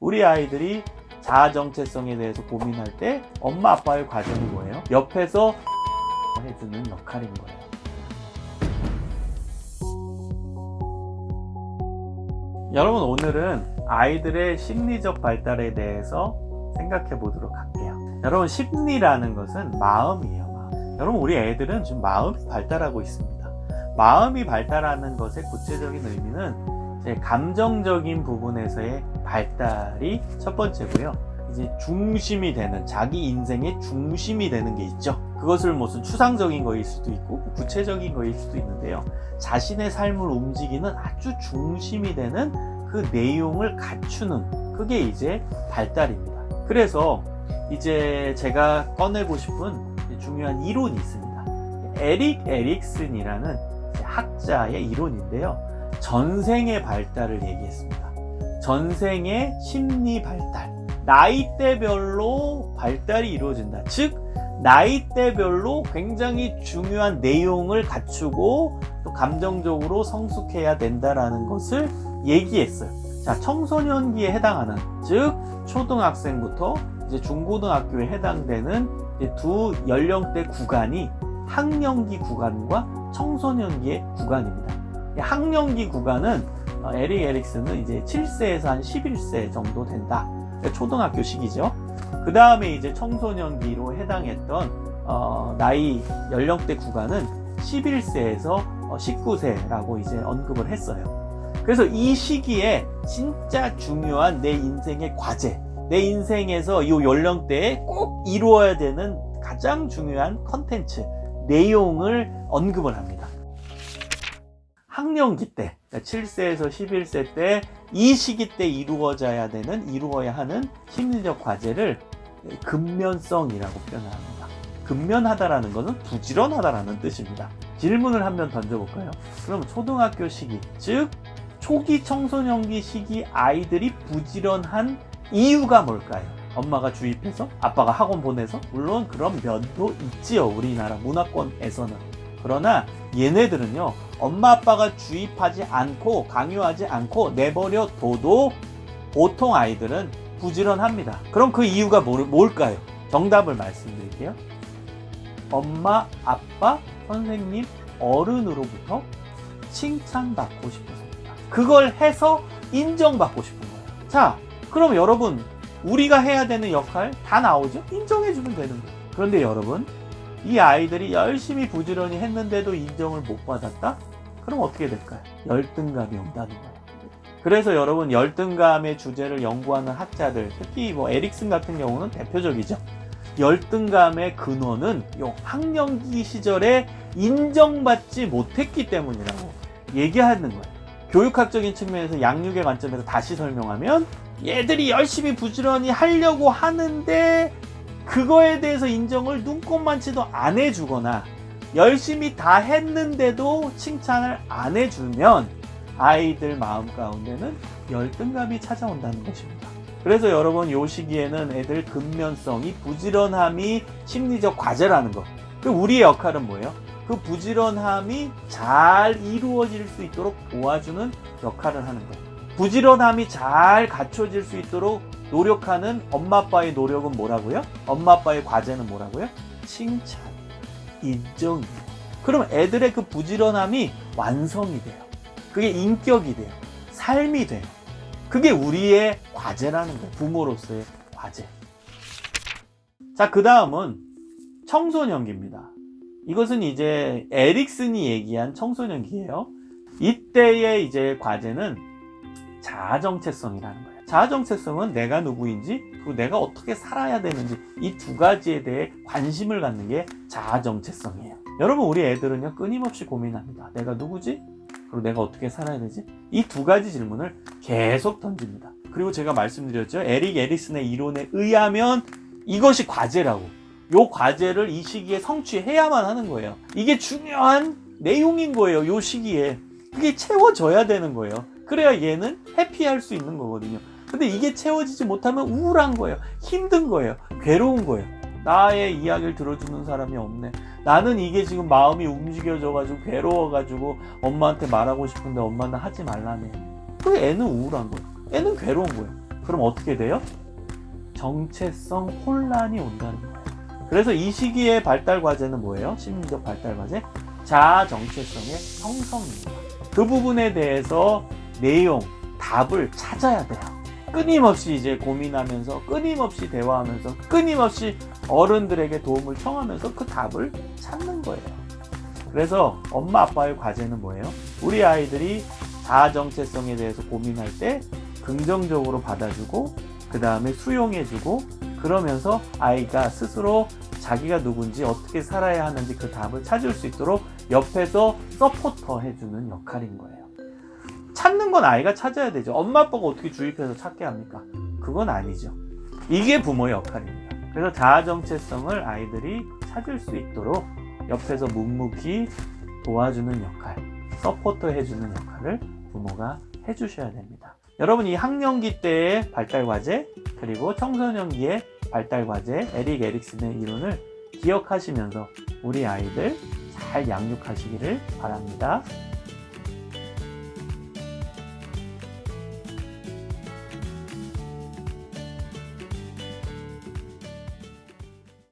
우리 아이들이 자아 정체성에 대해서 고민할 때 엄마 아빠의 과제는 뭐예요? 옆에서 해주는 역할인 거예요. 여러분, 오늘은 아이들의 심리적 발달에 대해서 생각해 보도록 할게요. 여러분, 심리라는 것은 마음이에요. 마음. 여러분, 우리 애들은 지금 마음이 발달하고 있습니다. 마음이 발달하는 것의 구체적인 의미는 이제 감정적인 부분에서의 발달이 첫 번째고요. 이제 중심이 되는, 자기 인생의 중심이 되는 게 있죠. 그것을 무슨 추상적인 거일 수도 있고 구체적인 거일 수도 있는데요. 자신의 삶을 움직이는 아주 중심이 되는 그 내용을 갖추는, 그게 이제 발달입니다. 그래서 이제 제가 꺼내고 싶은 중요한 이론이 있습니다. 에릭 에릭슨이라는 학자의 이론인데요. 전생의 발달을 얘기했습니다. 전생의 심리 발달. 나이대별로 발달이 이루어진다. 즉, 나이대별로 굉장히 중요한 내용을 갖추고 또 감정적으로 성숙해야 된다라는 것을 얘기했어요. 자, 청소년기에 해당하는, 즉 초등학생부터 이제 중고등학교에 해당되는 이제 두 연령대 구간이 학령기 구간과 청소년기의 구간입니다. 학령기 구간은 에릭 에릭슨은 이제 7세에서 한 11세 정도 된다. 초등학교 시기죠. 그 다음에 이제 청소년기로 해당했던 나이 연령대 구간은 11세에서 19세라고 이제 언급을 했어요. 그래서 이 시기에 진짜 중요한 내 인생의 과제, 내 인생에서 이 연령대에 꼭 이루어야 되는 가장 중요한 컨텐츠, 내용을 언급을 합니다. 학령기 때, 7세에서 11세 때, 이 시기 때 이루어야 하는 심리적 과제를 근면성이라고 표현을 합니다. 근면하다라는 것은 부지런하다라는 뜻입니다. 질문을 한 번 던져볼까요? 그럼 초등학교 시기, 즉 초기 청소년기 시기 아이들이 부지런한 이유가 뭘까요? 엄마가 주입해서? 아빠가 학원 보내서? 물론 그런 면도 있지요, 우리나라 문화권에서는. 그러나 얘네들은요, 엄마 아빠가 주입하지 않고 강요하지 않고 내버려 둬도 보통 아이들은 부지런합니다. 그럼 그 이유가 뭘까요? 정답을 말씀드릴게요. 엄마, 아빠, 선생님, 어른으로부터 칭찬받고 싶어서입니다. 그걸 해서 인정받고 싶은 거예요. 자, 그럼 여러분, 우리가 해야 되는 역할 다 나오죠? 인정해주면 되는 거예요. 그런데 여러분, 이 아이들이 열심히 부지런히 했는데도 인정을 못 받았다? 그럼 어떻게 될까요? 열등감이 온다는 거예요. 그래서 여러분, 열등감의 주제를 연구하는 학자들, 특히 에릭슨 같은 경우는 대표적이죠. 열등감의 근원은 요 학령기 시절에 인정받지 못했기 때문이라고 얘기하는 거예요. 교육학적인 측면에서 양육의 관점에서 다시 설명하면, 얘들이 열심히 부지런히 하려고 하는데 그거에 대해서 인정을 눈꼽만치도 안 해주거나 열심히 다 했는데도 칭찬을 안 해주면 아이들 마음 가운데는 열등감이 찾아온다는 것입니다. 그래서 여러분, 이 시기에는 애들 근면성이, 부지런함이 심리적 과제라는 것. 우리의 역할은 뭐예요? 그 부지런함이 잘 이루어질 수 있도록 도와주는 역할을 하는 거예요. 부지런함이 잘 갖춰질 수 있도록 노력하는 엄마 아빠의 노력은 뭐라고요? 엄마 아빠의 과제는 뭐라고요? 칭찬, 인정이에요. 그럼 애들의 그 부지런함이 완성이 돼요. 그게 인격이 돼요. 삶이 돼요. 그게 우리의 과제라는 거예요. 부모로서의 과제. 자, 그 다음은 청소년기입니다. 이것은 이제 에릭슨이 얘기한 청소년기예요. 이때의 이제 과제는 자아정체성이라는 거예요. 자아정체성은 내가 누구인지, 그리고 내가 어떻게 살아야 되는지, 이 두 가지에 대해 관심을 갖는 게 자아정체성이에요. 여러분, 우리 애들은요, 끊임없이 고민합니다. 내가 누구지? 그리고 내가 어떻게 살아야 되지? 이 두 가지 질문을 계속 던집니다. 그리고 제가 말씀드렸죠. 에릭 에릭슨의 이론에 의하면 이것이 과제라고. 요 과제를 이 시기에 성취해야만 하는 거예요. 이게 중요한 내용인 거예요. 요 시기에. 그게 채워져야 되는 거예요. 그래야 얘는 해피할 수 있는 거거든요. 근데 이게 채워지지 못하면 우울한 거예요. 힘든 거예요. 괴로운 거예요. 나의 이야기를 들어주는 사람이 없네. 나는 이게 지금 마음이 움직여져가지고 괴로워가지고 엄마한테 말하고 싶은데 엄마는 하지 말라네. 그 애는 우울한 거예요. 애는 괴로운 거예요. 그럼 어떻게 돼요? 정체성 혼란이 온다는 거예요. 그래서 이 시기의 발달 과제는 뭐예요? 심리적 발달 과제? 자아 정체성의 형성입니다. 그 부분에 대해서 내용, 답을 찾아야 돼요. 끊임없이 이제 고민하면서, 끊임없이 대화하면서, 끊임없이 어른들에게 도움을 청하면서 그 답을 찾는 거예요. 그래서 엄마 아빠의 과제는 뭐예요? 우리 아이들이 자아 정체성에 대해서 고민할 때 긍정적으로 받아주고, 그 다음에 수용해주고, 그러면서 아이가 스스로 자기가 누군지 어떻게 살아야 하는지 그 답을 찾을 수 있도록 옆에서 서포터 해주는 역할인 거예요. 찾는 건 아이가 찾아야 되죠. 엄마 아빠가 어떻게 주입해서 찾게 합니까? 그건 아니죠. 이게 부모의 역할입니다. 그래서 자아 정체성을 아이들이 찾을 수 있도록 옆에서 묵묵히 도와주는 역할, 서포터 해주는 역할을 부모가 해주셔야 됩니다. 여러분, 이 학령기 때의 발달 과제, 그리고 청소년기의 발달 과제, 에릭 에릭슨의 이론을 기억하시면서 우리 아이들 잘 양육하시기를 바랍니다.